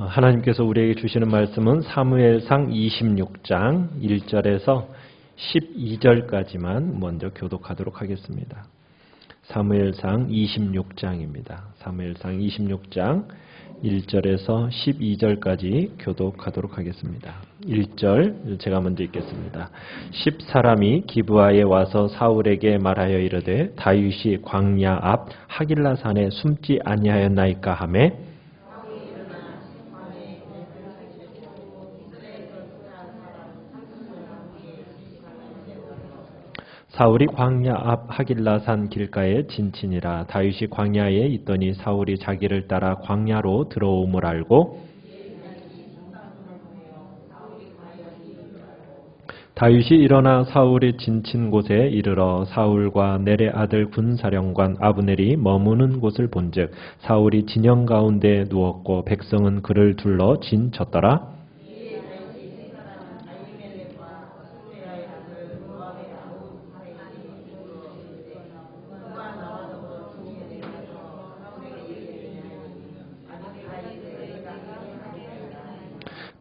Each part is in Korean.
하나님께서 우리에게 주시는 말씀은 사무엘상 26장 1절에서 12절까지만 먼저 교독하도록 하겠습니다. 사무엘상 26장입니다. 사무엘상 26장 1절에서 12절까지 교독하도록 하겠습니다. 1절 제가 먼저 읽겠습니다. 10사람이 기브아에 와서 사울에게 말하여 이르되 다윗이 광야 앞 하길라산에 숨지 아니하였나이까 하매 사울이 광야 앞 하길라산 길가에 진친이라. 다윗이 광야에 있더니 사울이 자기를 따라 광야로 들어옴을 알고 다윗이 일어나 사울이 진친 곳에 이르러 사울과 넬의 아들 군사령관 아브넬이 머무는 곳을 본즉 사울이 진영 가운데 누웠고 백성은 그를 둘러 진쳤더라.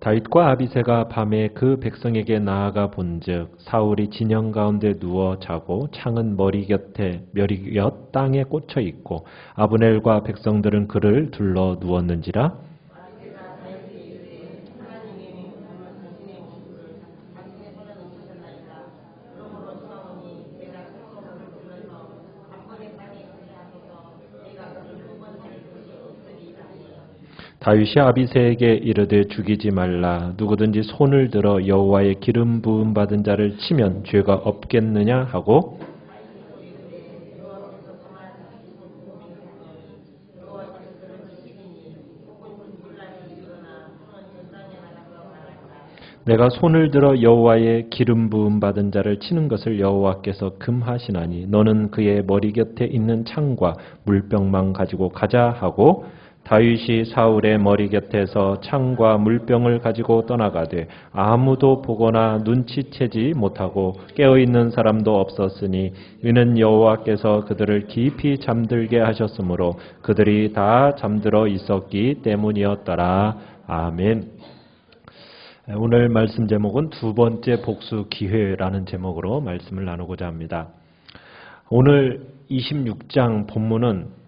다윗과 아비새가 밤에 그 백성에게 나아가 본즉 사울이 진영 가운데 누워 자고 창은 머리 곁 땅에 꽂혀 있고 아브넬과 백성들은 그를 둘러 누웠는지라. 다윗이 아비새에게 이르되 죽이지 말라. 누구든지 손을 들어 여호와의 기름 부음 받은 자를 치면 죄가 없겠느냐 하고 내가 손을 들어 여호와의 기름 부음 받은 자를 치는 것을 여호와께서 금하시나니 너는 그의 머리 곁에 있는 창과 물병만 가지고 가자 하고 다윗이 사울의 머리 곁에서 창과 물병을 가지고 떠나가되 아무도 보거나 눈치채지 못하고 깨어있는 사람도 없었으니 이는 여호와께서 그들을 깊이 잠들게 하셨으므로 그들이 다 잠들어 있었기 때문이었더라. 아멘. 오늘 말씀 제목은 두 번째 복수 기회라는 제목으로 말씀을 나누고자 합니다. 오늘 26장 본문은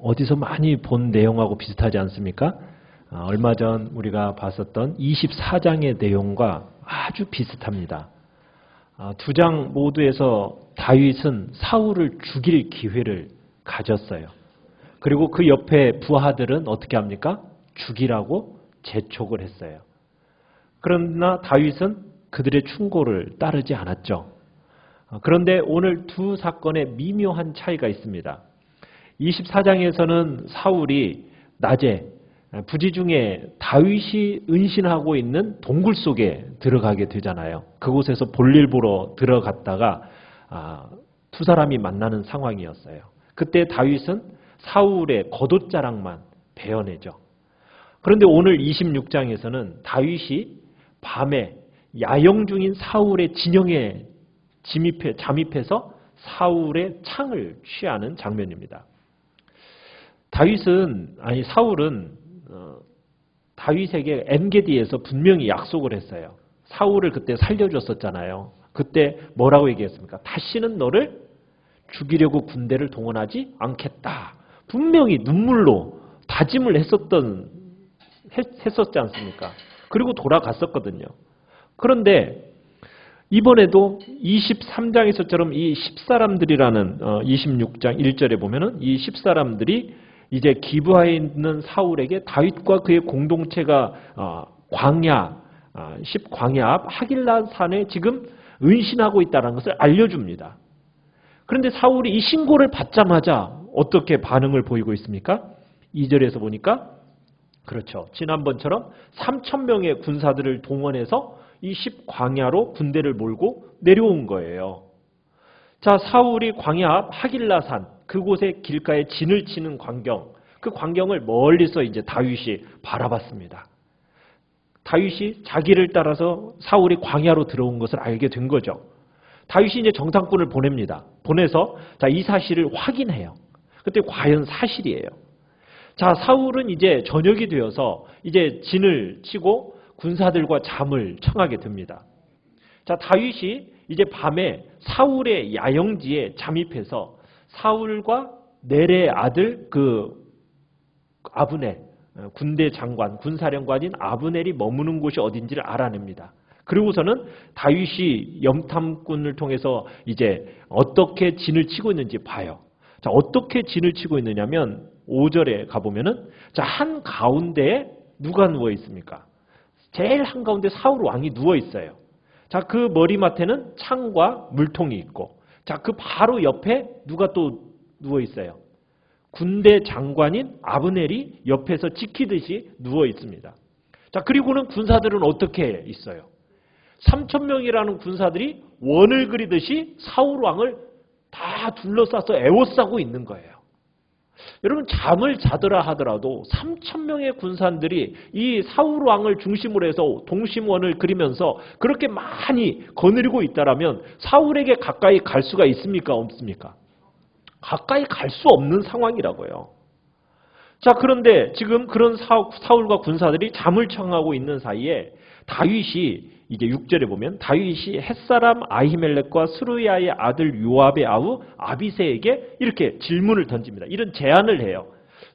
어디서 많이 본 내용하고 비슷하지 않습니까? 얼마 전 우리가 봤었던 24장의 내용과 아주 비슷합니다. 두 장 모두에서 다윗은 사울을 죽일 기회를 가졌어요. 그리고 그 옆에 부하들은 어떻게 합니까? 죽이라고 재촉을 했어요. 그러나 다윗은 그들의 충고를 따르지 않았죠. 그런데 오늘 두 사건에 미묘한 차이가 있습니다. 24장에서는 사울이 낮에 부지중에 다윗이 은신하고 있는 동굴 속에 들어가게 되잖아요. 그곳에서 볼일 보러 들어갔다가 두 사람이 만나는 상황이었어요. 그때 다윗은 사울의 겉옷자락만 베어내죠. 그런데 오늘 26장에서는 다윗이 밤에 야영 중인 사울의 진영에 잠입해서 사울의 창을 취하는 장면입니다. 사울은 다윗에게 엔게디에서 분명히 약속을 했어요. 사울을 그때 살려줬었잖아요. 그때 뭐라고 얘기했습니까? 다시는 너를 죽이려고 군대를 동원하지 않겠다. 분명히 눈물로 다짐을 했었지 않습니까? 그리고 돌아갔었거든요. 그런데 이번에도 23장에서처럼 이 10사람들이라는 26장 1절에 보면은 이 10사람들이 이제 기브아에 있는 사울에게 다윗과 그의 공동체가 광야 앞 하길라산에 지금 은신하고 있다는 것을 알려줍니다. 그런데 사울이 이 신고를 받자마자 어떻게 반응을 보이고 있습니까? 2절에서 보니까 그렇죠. 지난번처럼 3,000명의 군사들을 동원해서 이 10광야로 군대를 몰고 내려온 거예요. 자, 사울이 광야 앞 하길라산 그곳의 길가에 진을 치는 광경, 그 광경을 멀리서 이제 다윗이 바라봤습니다. 다윗이 자기를 따라서 사울이 광야로 들어온 것을 알게 된 거죠. 다윗이 이제 정탐꾼을 보냅니다. 보내서 이 사실을 확인해요. 그때 과연 사실이에요. 자, 사울은 이제 저녁이 되어서 이제 진을 치고 군사들과 잠을 청하게 됩니다. 자, 다윗이 이제 밤에 사울의 야영지에 잠입해서 사울과 넬의 아들 아브넬, 군대 장관, 군사령관인 아브넬이 머무는 곳이 어딘지를 알아냅니다. 그리고서는 다윗이 염탐꾼을 통해서 이제 어떻게 진을 치고 있는지 봐요. 자, 어떻게 진을 치고 있느냐면 5절에 가보면은 자, 한 가운데에 누가 누워 있습니까? 제일 한 가운데 사울 왕이 누워 있어요. 자, 그 머리맡에는 창과 물통이 있고, 자, 그 바로 옆에 누가 또 누워 있어요? 군대 장관인 아브넬이 옆에서 지키듯이 누워 있습니다. 자, 그리고는 군사들은 어떻게 있어요? 3,000명이라는 군사들이 원을 그리듯이 사울 왕을 다 둘러싸서 에워싸고 있는 거예요. 여러분, 잠을 자더라 하더라도 3,000명의 군사들이 이 사울 왕을 중심으로 해서 동심원을 그리면서 그렇게 많이 거느리고 있다라면 사울에게 가까이 갈 수가 있습니까? 없습니까? 가까이 갈 수 없는 상황이라고요. 자, 그런데 지금 그런 사울과 군사들이 잠을 청하고 있는 사이에 다윗이 이제 6절에 보면 다윗이 햇사람 아히멜렉과 스루야의 아들 요압의 아우 아비새에게 이렇게 질문을 던집니다. 이런 제안을 해요.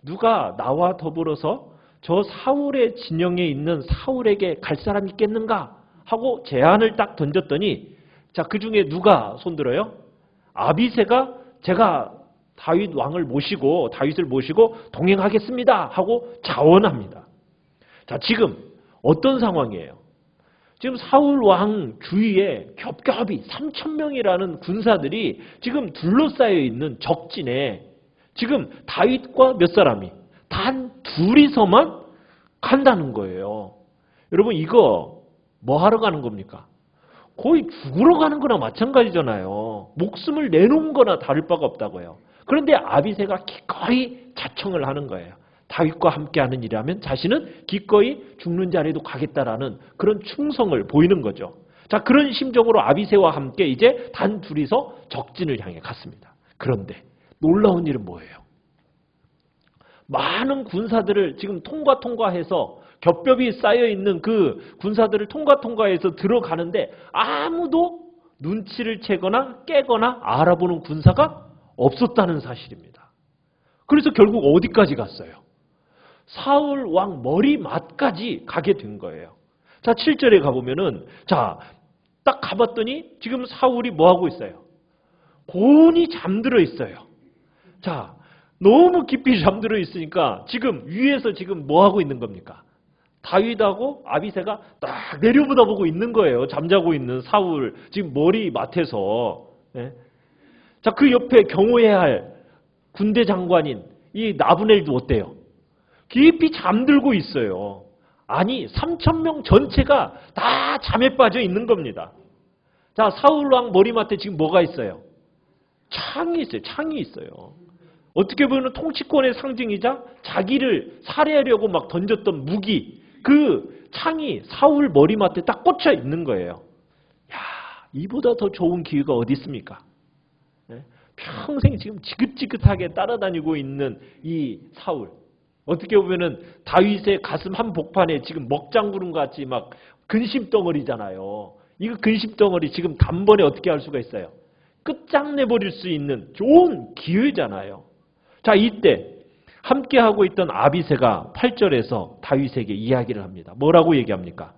누가 나와 더불어서 저 사울의 진영에 있는 사울에게 갈 사람이 있겠는가? 하고 제안을 딱 던졌더니 자, 그 중에 누가 손들어요? 아비새가 제가 다윗을 모시고 동행하겠습니다 하고 자원합니다. 자, 지금 어떤 상황이에요? 지금 사울 왕 주위에 겹겹이 3,000명이라는 군사들이 지금 둘러싸여 있는 적진에 지금 다윗과 몇 사람이 단 둘이서만 간다는 거예요. 여러분, 이거 뭐 하러 가는 겁니까? 거의 죽으러 가는 거나 마찬가지잖아요. 목숨을 내놓은 거나 다를 바가 없다고요. 그런데 아비새가 기꺼이 자청을 하는 거예요. 다윗과 함께하는 일이라면 자신은 기꺼이 죽는 자리에도 가겠다라는 그런 충성을 보이는 거죠. 자, 그런 심정으로 아비새와 함께 이제 단 둘이서 적진을 향해 갔습니다. 그런데 놀라운 일은 뭐예요? 많은 군사들을 지금 통과해서 겹겹이 쌓여있는 그 군사들을 통과해서 들어가는데 아무도 눈치를 채거나 깨거나 알아보는 군사가 없었다는 사실입니다. 그래서 결국 어디까지 갔어요? 사울 왕 머리맡까지 가게 된 거예요. 자, 7절에 가보면은 자, 딱 가봤더니 지금 사울이 뭐 하고 있어요? 곤히 잠들어 있어요. 자, 너무 깊이 잠들어 있으니까 지금 위에서 지금 뭐 하고 있는 겁니까? 다윗하고 아비새가 딱 내려보다보고 있는 거예요. 잠자고 있는 사울 지금 머리맡에서. 네? 자, 그 옆에 경호해야 할 군대 장관인 이 나브넬도 어때요? 깊이 잠들고 있어요. 아니, 3,000명 전체가 다 잠에 빠져 있는 겁니다. 자, 사울 왕 머리맡에 지금 뭐가 있어요? 창이 있어요. 창이 있어요. 어떻게 보면 통치권의 상징이자 자기를 살해하려고 막 던졌던 무기, 그 창이 사울 머리맡에 딱 꽂혀 있는 거예요. 야, 이보다 더 좋은 기회가 어디 있습니까? 네? 평생 지금 지긋지긋하게 따라다니고 있는 이 사울. 어떻게 보면은 다윗의 가슴 한 복판에 지금 먹장구름 같이 막 근심덩어리잖아요. 이거 근심덩어리 지금 단번에 어떻게 할 수가 있어요? 끝장내버릴 수 있는 좋은 기회잖아요. 자, 이때 함께하고 있던 아비새가 8절에서 다윗에게 이야기를 합니다. 뭐라고 얘기합니까?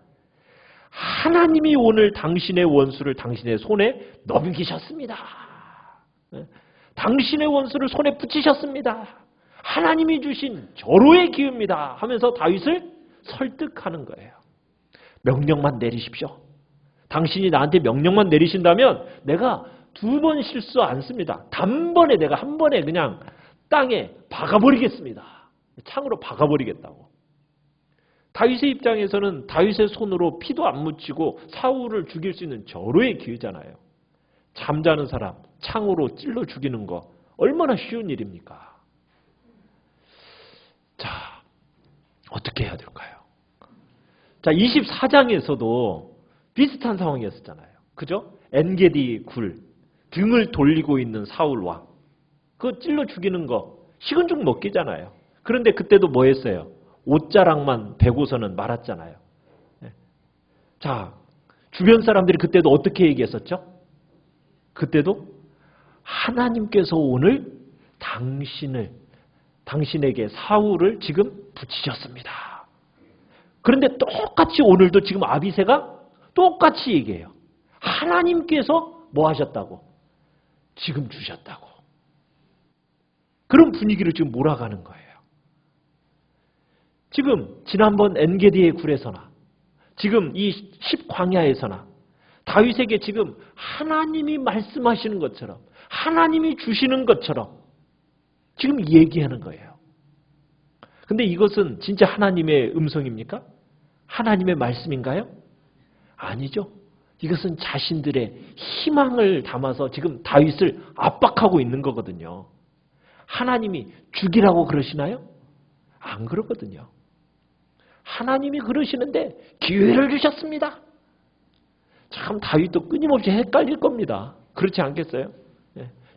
하나님이 오늘 당신의 원수를 당신의 손에 넘기셨습니다. 당신의 원수를 손에 붙이셨습니다. 하나님이 주신 절호의 기회입니다 하면서 다윗을 설득하는 거예요. 명령만 내리십시오. 당신이 나한테 명령만 내리신다면 내가 2번 실수 안 씁니다. 단번에 내가 한 번에 그냥 땅에 박아버리겠습니다. 창으로 박아버리겠다고. 다윗의 입장에서는 다윗의 손으로 피도 안 묻히고 사울을 죽일 수 있는 절호의 기회잖아요. 잠자는 사람 창으로 찔러 죽이는 거 얼마나 쉬운 일입니까? 자, 어떻게 해야 될까요? 자, 24장에서도 비슷한 상황이었잖아요. 그죠? 엔게디 굴, 등을 돌리고 있는 사울 왕. 그거 찔러 죽이는 거 식은 죽 먹기잖아요. 그런데 그때도 뭐 했어요? 옷자락만 베고서는 말았잖아요. 자, 주변 사람들이 그때도 어떻게 얘기했었죠? 그때도 하나님께서 오늘 당신에게 사울을 지금 붙이셨습니다. 그런데 똑같이 오늘도 지금 아비새가 똑같이 얘기해요. 하나님께서 뭐 하셨다고? 지금 주셨다고. 그런 분위기를 지금 몰아가는 거예요. 지금 지난번 엔게디의 굴에서나 지금 이 10광야에서나 다윗에게 지금 하나님이 말씀하시는 것처럼 하나님이 주시는 것처럼 지금 얘기하는 거예요. 근데 이것은 진짜 하나님의 음성입니까? 하나님의 말씀인가요? 아니죠. 이것은 자신들의 희망을 담아서 지금 다윗을 압박하고 있는 거거든요. 하나님이 죽이라고 그러시나요? 안 그러거든요. 하나님이 그러시는데 기회를 주셨습니다. 참 다윗도 끊임없이 헷갈릴 겁니다. 그렇지 않겠어요?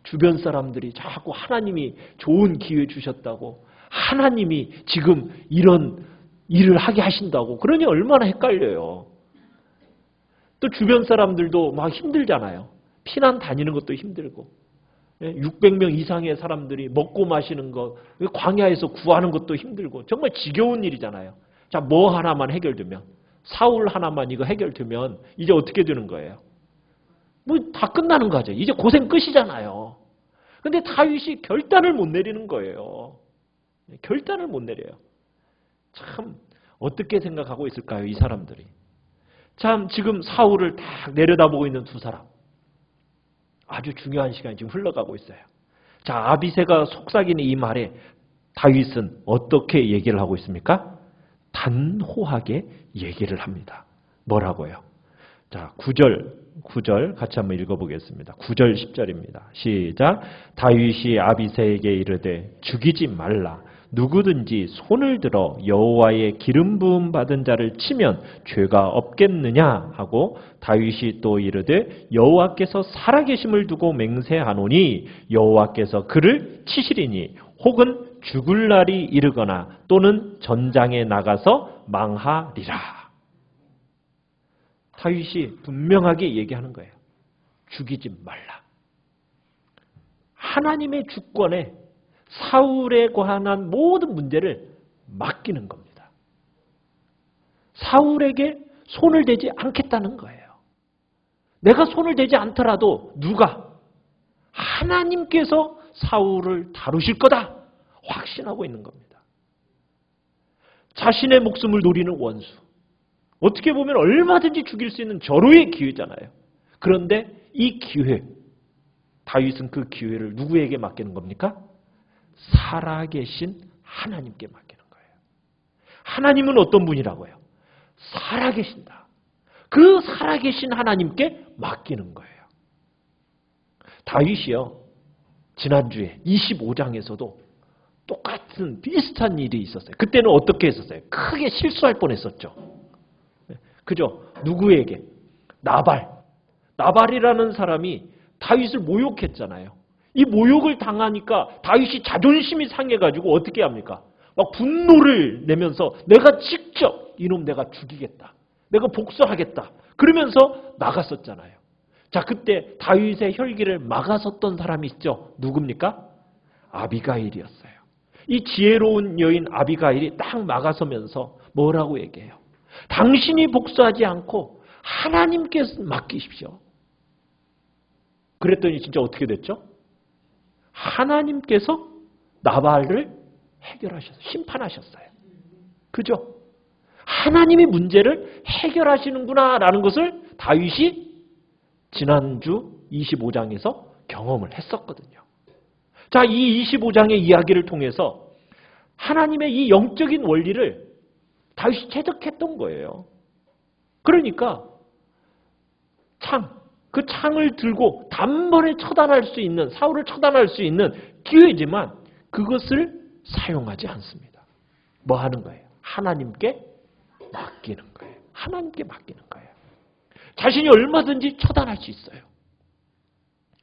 주변 사람들이 자꾸 하나님이 좋은 기회 주셨다고 하나님이 지금 이런 일을 하게 하신다고 그러니 얼마나 헷갈려요. 또 주변 사람들도 막 힘들잖아요. 피난 다니는 것도 힘들고 600명 이상의 사람들이 먹고 마시는 것 광야에서 구하는 것도 힘들고 정말 지겨운 일이잖아요. 자, 뭐 하나만 해결되면 사울 하나만 이거 해결되면 이제 어떻게 되는 거예요? 뭐 다 끝나는 거죠. 이제 고생 끝이잖아요. 근데 다윗이 결단을 못 내리는 거예요. 결단을 못 내려요. 참 어떻게 생각하고 있을까요? 이 사람들이. 참 지금 사울을 딱 내려다보고 있는 두 사람. 아주 중요한 시간이 지금 흘러가고 있어요. 자, 아비새가 속삭이는 이 말에 다윗은 어떻게 얘기를 하고 있습니까? 단호하게 얘기를 합니다. 뭐라고요? 자, 9절 같이 한번 읽어보겠습니다. 9절 10절입니다. 시작. 다윗이 아비새에게 이르되 죽이지 말라. 누구든지 손을 들어 여호와의 기름 부음 받은 자를 치면 죄가 없겠느냐 하고 다윗이 또 이르되 여호와께서 살아계심을 두고 맹세하노니 여호와께서 그를 치시리니 혹은 죽을 날이 이르거나 또는 전장에 나가서 망하리라. 다윗이 분명하게 얘기하는 거예요. 죽이지 말라. 하나님의 주권에 사울에 관한 모든 문제를 맡기는 겁니다. 사울에게 손을 대지 않겠다는 거예요. 내가 손을 대지 않더라도 누가? 하나님께서 사울을 다루실 거다. 확신하고 있는 겁니다. 자신의 목숨을 노리는 원수. 어떻게 보면 얼마든지 죽일 수 있는 절호의 기회잖아요. 그런데 이 기회, 다윗은 그 기회를 누구에게 맡기는 겁니까? 살아계신 하나님께 맡기는 거예요. 하나님은 어떤 분이라고요? 살아계신다. 그 살아계신 하나님께 맡기는 거예요. 다윗이요. 지난주에 25장에서도 똑같은 비슷한 일이 있었어요. 그때는 어떻게 했었어요? 크게 실수할 뻔했었죠. 그죠? 누구에게? 나발이라는 사람이 다윗을 모욕했잖아요. 이 모욕을 당하니까 다윗이 자존심이 상해가지고 어떻게 합니까? 막 분노를 내면서 내가 직접 이놈 내가 죽이겠다. 내가 복수하겠다. 그러면서 나갔었잖아요. 자, 그때 다윗의 혈기를 막아섰던 사람이 있죠. 누굽니까? 아비가일이었어요. 이 지혜로운 여인 아비가일이 딱 막아서면서 뭐라고 얘기해요? 당신이 복수하지 않고 하나님께 맡기십시오. 그랬더니 진짜 어떻게 됐죠? 하나님께서 나발을 해결하셨어요. 심판하셨어요. 그죠? 하나님이 문제를 해결하시는구나라는 것을 다윗이 지난주 25장에서 경험을 했었거든요. 자, 이 25장의 이야기를 통해서 하나님의 이 영적인 원리를 다윗이 체득했던 거예요. 그러니까 그 창을 들고 단번에 처단할 수 있는, 사울을 처단할 수 있는 기회지만 그것을 사용하지 않습니다. 뭐 하는 거예요? 하나님께 맡기는 거예요. 하나님께 맡기는 거예요. 자신이 얼마든지 처단할 수 있어요.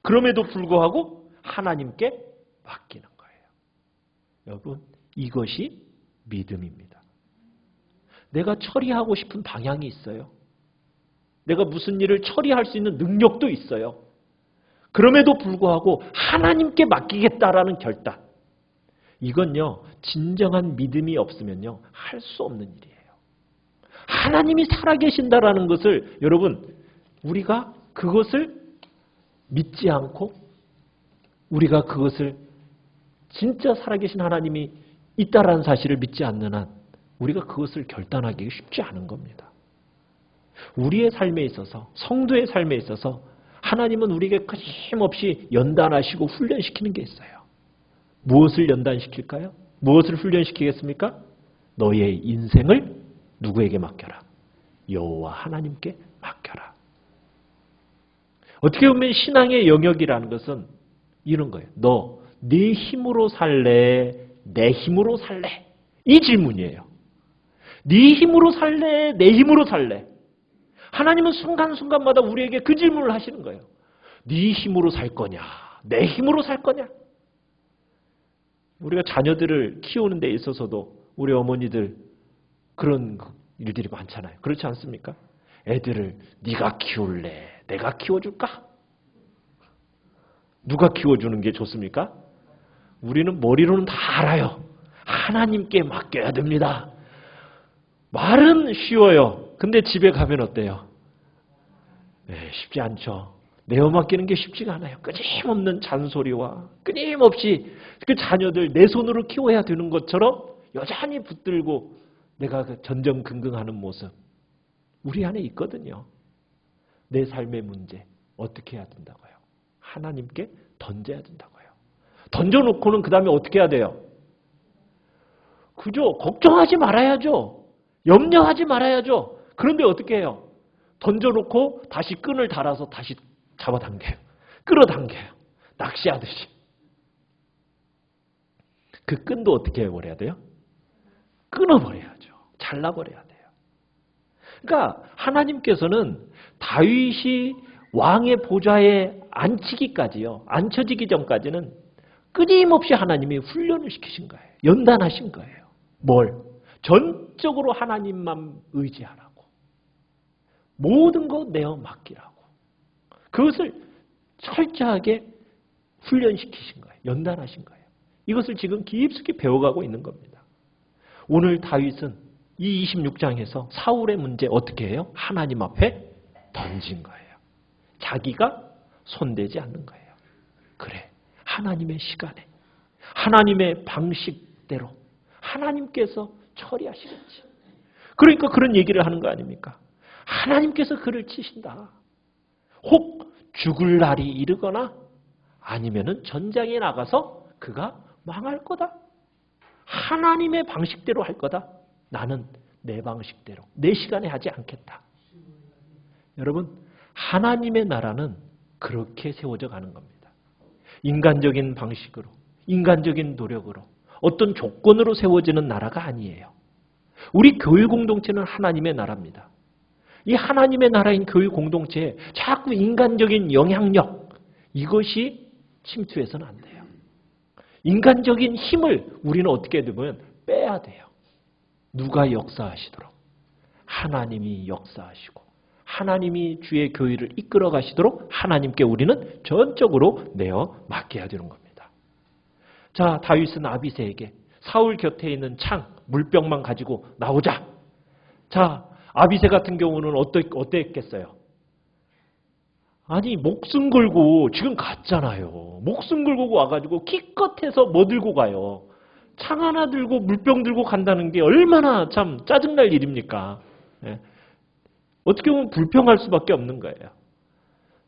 그럼에도 불구하고 하나님께 맡기는 거예요. 여러분, 이것이 믿음입니다. 내가 처리하고 싶은 방향이 있어요. 내가 무슨 일을 처리할 수 있는 능력도 있어요. 그럼에도 불구하고 하나님께 맡기겠다라는 결단. 이건요, 진정한 믿음이 없으면요, 할 수 없는 일이에요. 하나님이 살아계신다라는 것을 여러분, 우리가 그것을 믿지 않고 우리가 그것을 진짜 살아계신 하나님이 있다라는 사실을 믿지 않는 한 우리가 그것을 결단하기 쉽지 않은 겁니다. 우리의 삶에 있어서, 성도의 삶에 있어서 하나님은 우리에게 끊임없이 연단하시고 훈련시키는 게 있어요. 무엇을 연단시킬까요? 무엇을 훈련시키겠습니까? 너의 인생을 누구에게 맡겨라? 여호와 하나님께 맡겨라. 어떻게 보면 신앙의 영역이라는 것은 이런 거예요. 너 네 힘으로 살래? 내 힘으로 살래? 이 질문이에요. 네 힘으로 살래? 내 힘으로 살래? 하나님은 순간순간마다 우리에게 그 질문을 하시는 거예요. 네 힘으로 살 거냐? 내 힘으로 살 거냐? 우리가 자녀들을 키우는 데 있어서도 우리 어머니들 그런 일들이 많잖아요. 그렇지 않습니까? 애들을 네가 키울래? 내가 키워줄까? 누가 키워주는 게 좋습니까? 우리는 머리로는 다 알아요. 하나님께 맡겨야 됩니다. 말은 쉬워요. 근데 집에 가면 어때요? 쉽지 않죠. 내어 맡기는 게 쉽지가 않아요. 끊임없는 잔소리와 끊임없이 그 자녀들 내 손으로 키워야 되는 것처럼 여전히 붙들고 내가 전전긍긍하는 모습 우리 안에 있거든요. 내 삶의 문제 어떻게 해야 된다고요? 하나님께 던져야 된다고요. 던져놓고는 그 다음에 어떻게 해야 돼요? 그죠? 걱정하지 말아야죠. 염려하지 말아야죠. 그런데 어떻게 해요? 던져놓고 다시 끈을 달아서 다시 잡아당겨요. 끌어당겨요. 낚시하듯이. 그 끈도 어떻게 해버려야 돼요? 끊어버려야죠. 잘라버려야 돼요. 그러니까 하나님께서는 다윗이 왕의 보좌에 앉히기까지요. 앉혀지기 전까지는 끊임없이 하나님이 훈련을 시키신 거예요. 연단하신 거예요. 뭘? 전적으로 하나님만 의지하라고. 모든 거 내어 맡기라고. 그것을 철저하게 훈련시키신 거예요. 연단하신 거예요. 이것을 지금 깊숙이 배워가고 있는 겁니다. 오늘 다윗은 이 26장에서 사울의 문제 어떻게 해요? 하나님 앞에 던진 거예요. 자기가 손대지 않는 거예요. 그래. 하나님의 시간에 하나님의 방식대로 하나님께서 처리하시겠지. 그러니까 그런 얘기를 하는 거 아닙니까? 하나님께서 그를 치신다. 혹 죽을 날이 이르거나 아니면은 전장에 나가서 그가 망할 거다. 하나님의 방식대로 할 거다. 나는 내 방식대로 내 시간에 하지 않겠다. 여러분 하나님의 나라는 그렇게 세워져 가는 겁니다. 인간적인 방식으로, 인간적인 노력으로, 어떤 조건으로 세워지는 나라가 아니에요. 우리 교회 공동체는 하나님의 나라입니다. 이 하나님의 나라인 교회 공동체에 자꾸 인간적인 영향력, 이것이 침투해서는 안 돼요. 인간적인 힘을 우리는 어떻게 되면 빼야 돼요. 누가 역사하시도록? 하나님이 역사하시고 하나님이 주의 교회를 이끌어 가시도록 하나님께 우리는 전적으로 내어 맡겨야 되는 겁니다. 자, 다윗은 아비새에게 사울 곁에 있는 창, 물병만 가지고 나오자. 자, 아비새 같은 경우는 어땠겠어요? 아니, 목숨 걸고 지금 갔잖아요. 목숨 걸고 와가지고 기껏해서 뭐 들고 가요? 창 하나 들고 물병 들고 간다는 게 얼마나 참 짜증날 일입니까? 어떻게 보면 불평할 수밖에 없는 거예요.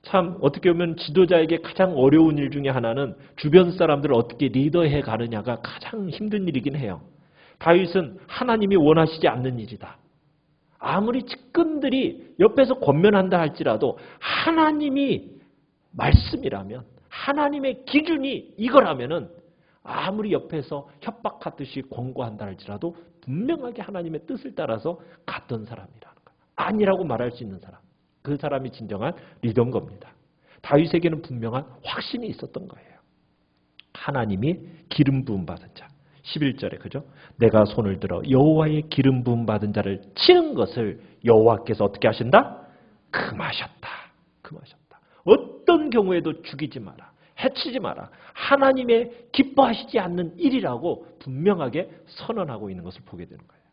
참 어떻게 보면 지도자에게 가장 어려운 일 중에 하나는 주변 사람들을 어떻게 리더해 가느냐가 가장 힘든 일이긴 해요. 다윗은 하나님이 원하시지 않는 일이다. 아무리 측근들이 옆에서 권면한다 할지라도 하나님이 말씀이라면 하나님의 기준이 이거라면은 아무리 옆에서 협박하듯이 권고한다 할지라도 분명하게 하나님의 뜻을 따라서 갔던 사람이라는 거예요. 아니라고 말할 수 있는 사람. 그 사람이 진정한 리더인 겁니다. 다윗에게는 분명한 확신이 있었던 거예요. 하나님이 기름 부음 받은 자. 11절에 그죠? 내가 손을 들어 여호와의 기름 부음 받은 자를 치는 것을 여호와께서 어떻게 하신다? 금하셨다. 금하셨다. 어떤 경우에도 죽이지 마라. 해치지 마라. 하나님의 기뻐하시지 않는 일이라고 분명하게 선언하고 있는 것을 보게 되는 거예요.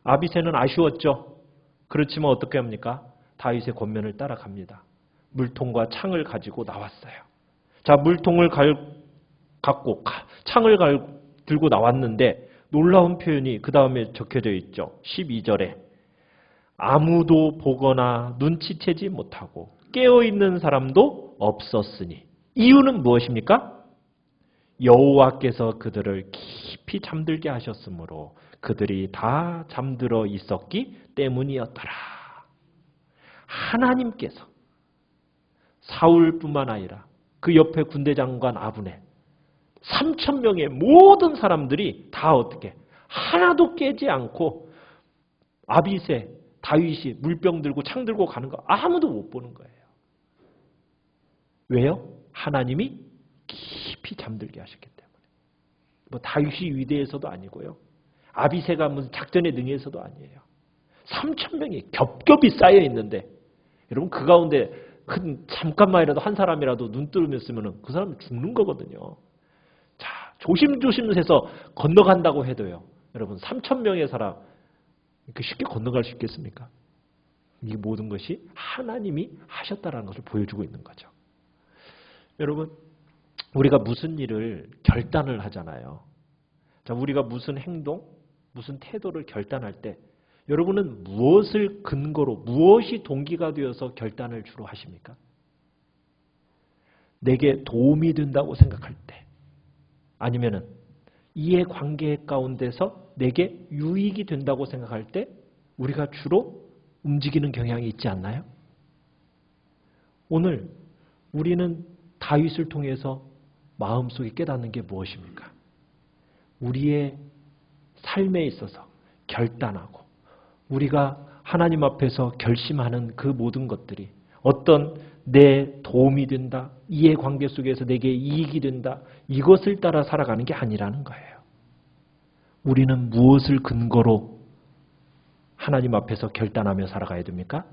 아비새는 아쉬웠죠. 그렇지만 어떻게 합니까? 다윗의 권면을 따라갑니다. 물통과 창을 가지고 나왔어요. 자, 물통을 갖고 창을 들고 나왔는데 놀라운 표현이 그 다음에 적혀져 있죠. 12절에 아무도 보거나 눈치채지 못하고 깨어있는 사람도 없었으니 이유는 무엇입니까? 여호와께서 그들을 깊이 잠들게 하셨으므로 그들이 다 잠들어 있었기 때문이었더라. 하나님께서 사울뿐만 아니라 그 옆에 군대 장관 아브넬 3,000명의 모든 사람들이 다 어떻게 하나도 깨지 않고 아비새 다윗이 물병 들고 창 들고 가는 거 아무도 못 보는 거예요. 왜요? 하나님이 깊이 잠들게 하셨기 때문에. 뭐 다윗이 위대해서도 아니고요. 아비새가 무슨 작전에 능해서도 아니에요. 3,000명이 겹겹이 쌓여 있는데 여러분 그 가운데 잠깐만이라도 한 사람이라도 눈 뜨면은 그 사람은 죽는 거거든요. 자, 조심조심해서 건너간다고 해도요. 여러분 3,000명의 사람 이렇게 쉽게 건너갈 수 있겠습니까? 이 모든 것이 하나님이 하셨다라는 것을 보여주고 있는 거죠. 여러분 우리가 무슨 일을 결단을 하잖아요. 자, 우리가 무슨 행동, 무슨 태도를 결단할 때 여러분은 무엇을 근거로 무엇이 동기가 되어서 결단을 주로 하십니까? 내게 도움이 된다고 생각할 때 아니면은 이해관계 가운데서 내게 유익이 된다고 생각할 때 우리가 주로 움직이는 경향이 있지 않나요? 오늘 우리는 다윗을 통해서 마음속에 깨닫는 게 무엇입니까? 우리의 삶에 있어서 결단하고 우리가 하나님 앞에서 결심하는 그 모든 것들이 어떤 내 도움이 된다, 이해관계 속에서 내게 이익이 된다, 이것을 따라 살아가는 게 아니라는 거예요. 우리는 무엇을 근거로 하나님 앞에서 결단하며 살아가야 됩니까?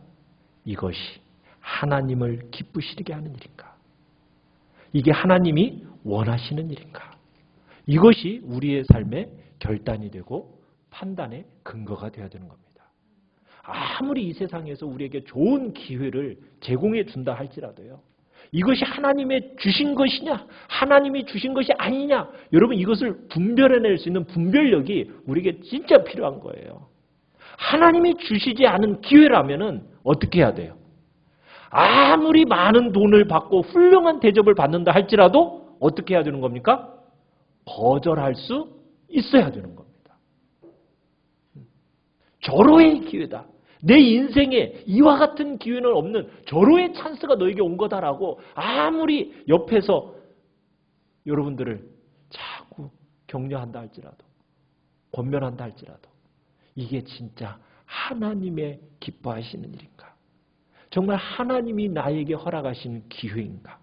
이것이 하나님을 기쁘시게 하는 일인가? 이게 하나님이 원하시는 일인가? 이것이 우리의 삶의 결단이 되고 판단의 근거가 되어야 되는 겁니다. 아무리 이 세상에서 우리에게 좋은 기회를 제공해 준다 할지라도요. 이것이 하나님의 주신 것이냐 하나님이 주신 것이 아니냐 여러분 이것을 분별해낼 수 있는 분별력이 우리에게 진짜 필요한 거예요. 하나님이 주시지 않은 기회라면은 어떻게 해야 돼요? 아무리 많은 돈을 받고 훌륭한 대접을 받는다 할지라도 어떻게 해야 되는 겁니까? 거절할 수 있어야 되는 겁니다. 절호의 기회다. 내 인생에 이와 같은 기회는 없는 절호의 찬스가 너에게 온 거다라고 아무리 옆에서 여러분들을 자꾸 격려한다 할지라도 권면한다 할지라도 이게 진짜 하나님의 기뻐하시는 일인가? 정말 하나님이 나에게 허락하시는 기회인가?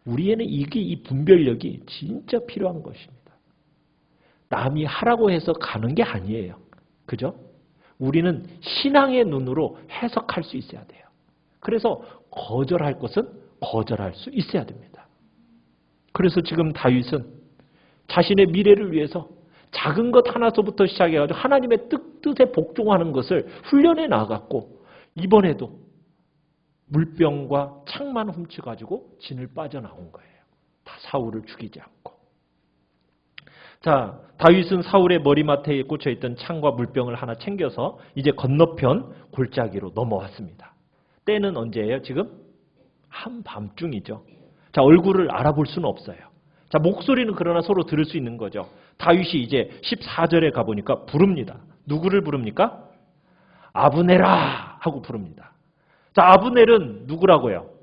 우리에는 이게 이 분별력이 진짜 필요한 것입니다. 남이 하라고 해서 가는 게 아니에요. 그죠? 우리는 신앙의 눈으로 해석할 수 있어야 돼요. 그래서 거절할 것은 거절할 수 있어야 됩니다. 그래서 지금 다윗은 자신의 미래를 위해서 작은 것 하나서부터 시작해가지고 하나님의 뜻에 복종하는 것을 훈련해 나갔고 이번에도 물병과 창만 훔쳐가지고 진을 빠져나온 거예요. 다 사울을 죽이지 않고. 자, 다윗은 사울의 머리맡에 꽂혀있던 창과 물병을 하나 챙겨서 이제 건너편 골짜기로 넘어왔습니다. 때는 언제예요? 지금? 한밤중이죠. 자, 얼굴을 알아볼 수는 없어요. 자, 목소리는 그러나 서로 들을 수 있는 거죠. 다윗이 이제 14절에 가보니까 부릅니다. 누구를 부릅니까? 아브넬아 하고 부릅니다. 자, 아브넬은 누구라고요?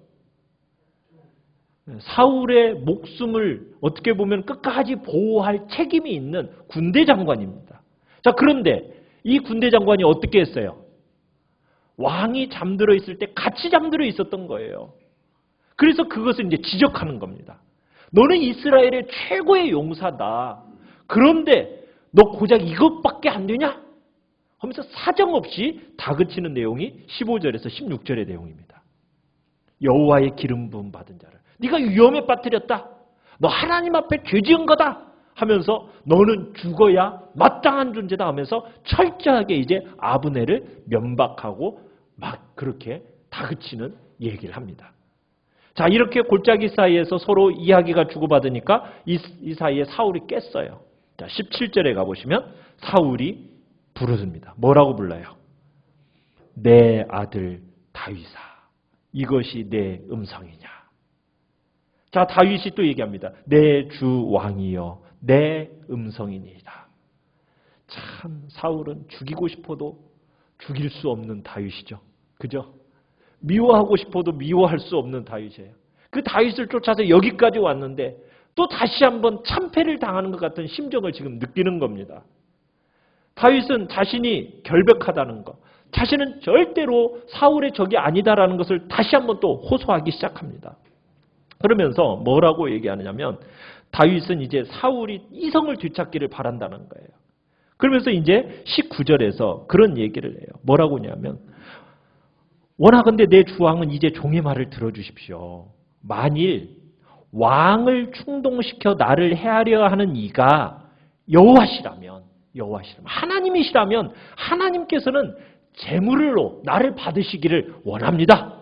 사울의 목숨을 어떻게 보면 끝까지 보호할 책임이 있는 군대 장관입니다. 자, 그런데 이 군대 장관이 어떻게 했어요? 왕이 잠들어 있을 때 같이 잠들어 있었던 거예요. 그래서 그것을 이제 지적하는 겁니다. 너는 이스라엘의 최고의 용사다. 그런데 너 고작 이것밖에 안 되냐? 하면서 사정없이 다그치는 내용이 15절에서 16절의 내용입니다. 여호와의 기름 부음 받은 자를 네가 위험에 빠뜨렸다. 너 하나님 앞에 죄 지은 거다. 하면서 너는 죽어야 마땅한 존재다 하면서 철저하게 이제 아브넬을 면박하고 막 그렇게 다그치는 얘기를 합니다. 자, 이렇게 골짜기 사이에서 서로 이야기가 주고받으니까 이 사이에 사울이 깼어요. 자, 17절에 가보시면 사울이 부르습니다. 뭐라고 불러요? 내 아들 다윗아, 이것이 내 음성이냐? 자, 다윗이 또 얘기합니다. 내 주 왕이여, 내 음성이니이다. 참 사울은 죽이고 싶어도 죽일 수 없는 다윗이죠. 그죠? 미워하고 싶어도 미워할 수 없는 다윗이에요. 그 다윗을 쫓아서 여기까지 왔는데 또 다시 한번 참패를 당하는 것 같은 심정을 지금 느끼는 겁니다. 다윗은 자신이 결백하다는 것, 자신은 절대로 사울의 적이 아니다라는 것을 다시 한번 또 호소하기 시작합니다. 그러면서 뭐라고 얘기하느냐면 다윗은 이제 사울이 이성을 되찾기를 바란다는 거예요. 그러면서 이제 19절에서 그런 얘기를 해요. 뭐라고 하냐면 원하건대 내 주왕은 이제 종의 말을 들어주십시오. 만일 왕을 충동시켜 나를 해하려 하는 이가 여호와시라면 하나님이시라면 하나님께서는 제물로 나를 받으시기를 원합니다.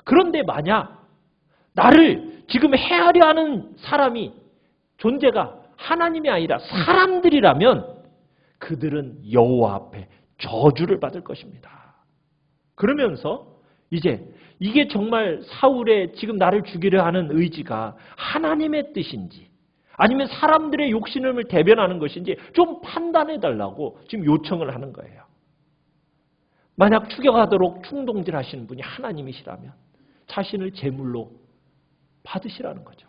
그런데 만약 나를 지금 해하려 하는 사람이 존재가 하나님이 아니라 사람들이라면 그들은 여호와 앞에 저주를 받을 것입니다. 그러면서 이제 이게 정말 사울의 지금 나를 죽이려 하는 의지가 하나님의 뜻인지 아니면 사람들의 욕심을 대변하는 것인지 좀 판단해 달라고 지금 요청을 하는 거예요. 만약 추격하도록 충동질하시는 분이 하나님이시라면 자신을 제물로 받으시라는 거죠.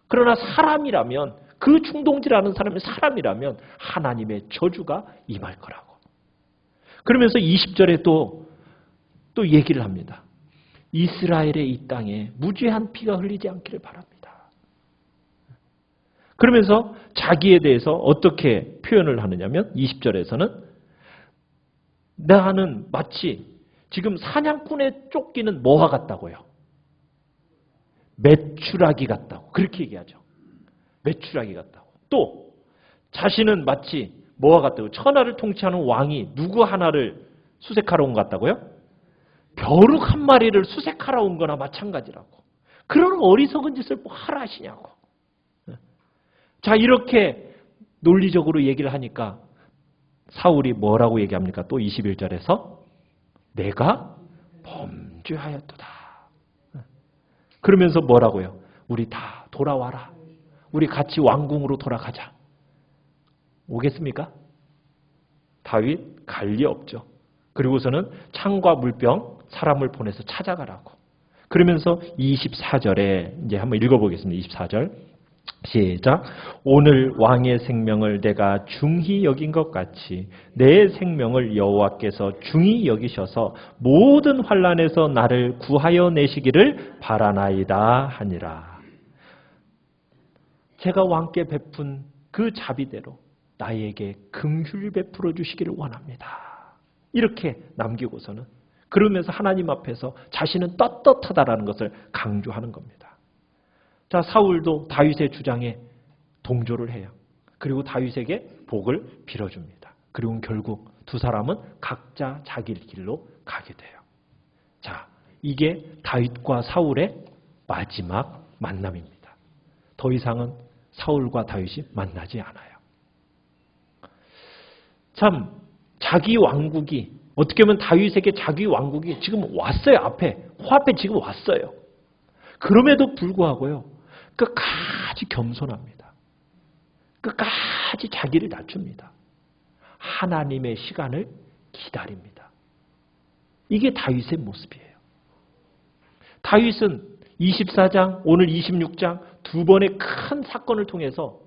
그러나 사람이라면 그 충동질하는 사람이 사람이라면 하나님의 저주가 임할 거라고. 그러면서 20절에 또 얘기를 합니다. 이스라엘의 이 땅에 무죄한 피가 흘리지 않기를 바랍니다. 그러면서 자기에 대해서 어떻게 표현을 하느냐면 20절에서는 나는 마치 지금 사냥꾼의 쫓기는 뭐와 같다고요? 메추라기 같다고. 그렇게 얘기하죠. 메추라기 같다고. 또 자신은 마치 뭐와 같다고? 천하를 통치하는 왕이 누구 하나를 수색하러 온 것 같다고요? 벼룩 한 마리를 수색하러 온 거나 마찬가지라고. 그런 어리석은 짓을 뭐 하라 하시냐고. 자, 이렇게 논리적으로 얘기를 하니까 사울이 뭐라고 얘기합니까? 또 21절에서 내가 범죄하였도다. 그러면서 뭐라고요? 우리 다 돌아와라. 우리 같이 왕궁으로 돌아가자. 오겠습니까? 다윗 갈 리 없죠. 그리고서는 창과 물병 사람을 보내서 찾아가라고. 그러면서 24절에 이제 한번 읽어보겠습니다. 24절 시작. 오늘 왕의 생명을 내가 중히 여긴 것 같이 내 생명을 여호와께서 중히 여기셔서 모든 환난에서 나를 구하여 내시기를 바라나이다 하니라. 제가 왕께 베푼 그 자비대로 나에게 긍휼 베풀어 주시기를 원합니다. 이렇게 남기고서는 그러면서 하나님 앞에서 자신은 떳떳하다라는 것을 강조하는 겁니다. 자, 사울도 다윗의 주장에 동조를 해요. 그리고 다윗에게 복을 빌어줍니다. 그리고 결국 두 사람은 각자 자기 길로 가게 돼요. 자, 이게 다윗과 사울의 마지막 만남입니다. 더 이상은 사울과 다윗이 만나지 않아요. 참 자기 왕국이 어떻게 보면 다윗에게 자기 왕국이 지금 왔어요. 코앞에 지금 왔어요. 그럼에도 불구하고요. 끝까지 겸손합니다. 끝까지 자기를 낮춥니다. 하나님의 시간을 기다립니다. 이게 다윗의 모습이에요. 다윗은 24장, 오늘 26장 두 번의 큰 사건을 통해서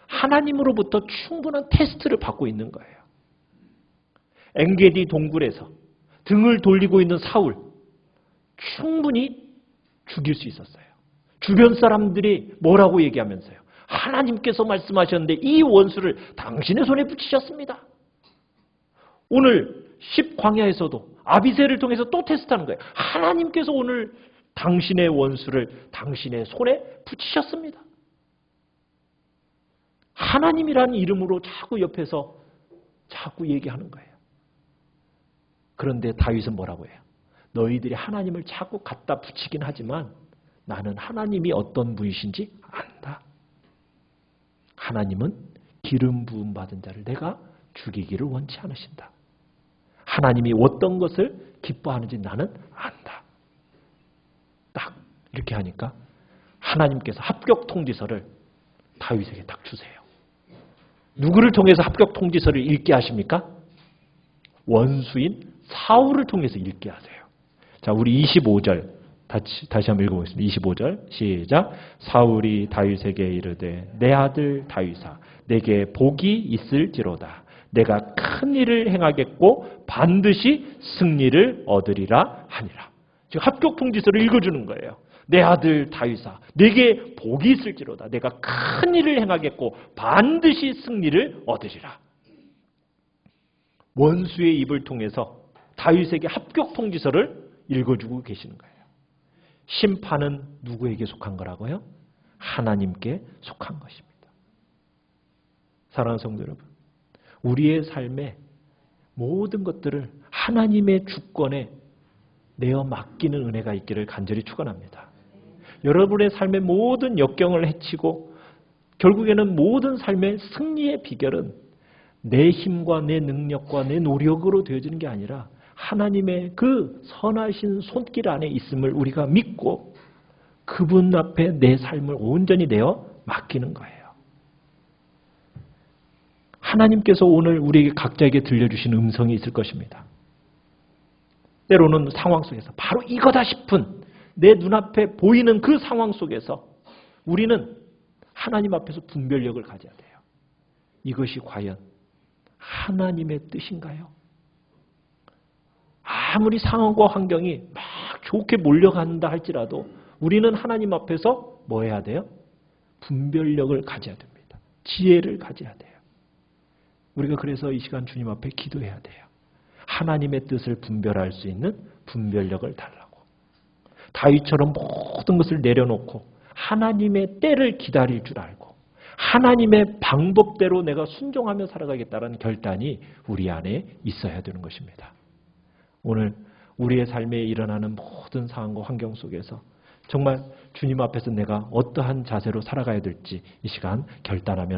하나님으로부터 충분한 테스트를 받고 있는 거예요. 엔게디 동굴에서 등을 돌리고 있는 사울 충분히 죽일 수 있었어요. 주변 사람들이 뭐라고 얘기하면서요. 하나님께서 말씀하셨는데 이 원수를 당신의 손에 붙이셨습니다. 오늘 10광야에서도 아비새를 통해서 또 테스트하는 거예요. 하나님께서 오늘 당신의 원수를 당신의 손에 붙이셨습니다. 하나님이라는 이름으로 자꾸 옆에서 자꾸 얘기하는 거예요. 그런데 다윗은 뭐라고 해요? 너희들이 하나님을 자꾸 갖다 붙이긴 하지만 나는 하나님이 어떤 분이신지 안다. 하나님은 기름 부음 받은 자를 내가 죽이기를 원치 않으신다. 하나님이 어떤 것을 기뻐하는지 나는 안다. 딱 이렇게 하니까 하나님께서 합격 통지서를 다윗에게 딱 주세요. 누구를 통해서 합격 통지서를 읽게 하십니까? 원수인 사울을 통해서 읽게 하세요. 자, 우리 25절 다시 한번 읽어보겠습니다. 25절 시작. 사울이 다윗에게 이르되 내 아들 다윗아 내게 복이 있을지로다. 내가 큰 일을 행하겠고 반드시 승리를 얻으리라 하니라. 지금 합격 통지서를 읽어주는 거예요. 내 아들 다윗아 내게 복이 있을지로다. 내가 큰 일을 행하겠고 반드시 승리를 얻으리라. 원수의 입을 통해서 다윗에게 합격 통지서를 읽어주고 계시는 거예요. 심판은 누구에게 속한 거라고요? 하나님께 속한 것입니다. 사랑하는 성도 여러분, 우리의 삶의 모든 것들을 하나님의 주권에 내어 맡기는 은혜가 있기를 간절히 축원합니다. 여러분의 삶의 모든 역경을 헤치고 결국에는 모든 삶의 승리의 비결은 내 힘과 내 능력과 내 노력으로 되어지는 게 아니라 하나님의 그 선하신 손길 안에 있음을 우리가 믿고 그분 앞에 내 삶을 온전히 내어 맡기는 거예요. 하나님께서 오늘 우리에게 각자에게 들려주신 음성이 있을 것입니다. 때로는 상황 속에서 바로 이거다 싶은 내 눈앞에 보이는 그 상황 속에서 우리는 하나님 앞에서 분별력을 가져야 돼요. 이것이 과연 하나님의 뜻인가요? 아무리 상황과 환경이 막 좋게 몰려간다 할지라도 우리는 하나님 앞에서 뭐 해야 돼요? 분별력을 가져야 됩니다. 지혜를 가져야 돼요. 우리가 그래서 이 시간 주님 앞에 기도해야 돼요. 하나님의 뜻을 분별할 수 있는 분별력을 달라고. 다윗처럼 모든 것을 내려놓고 하나님의 때를 기다릴 줄 알고 하나님의 방법대로 내가 순종하며 살아가겠다는 결단이 우리 안에 있어야 되는 것입니다. 오늘 우리의 삶에 일어나는 모든 상황과 환경 속에서 정말 주님 앞에서 내가 어떠한 자세로 살아가야 될지 이 시간 결단하며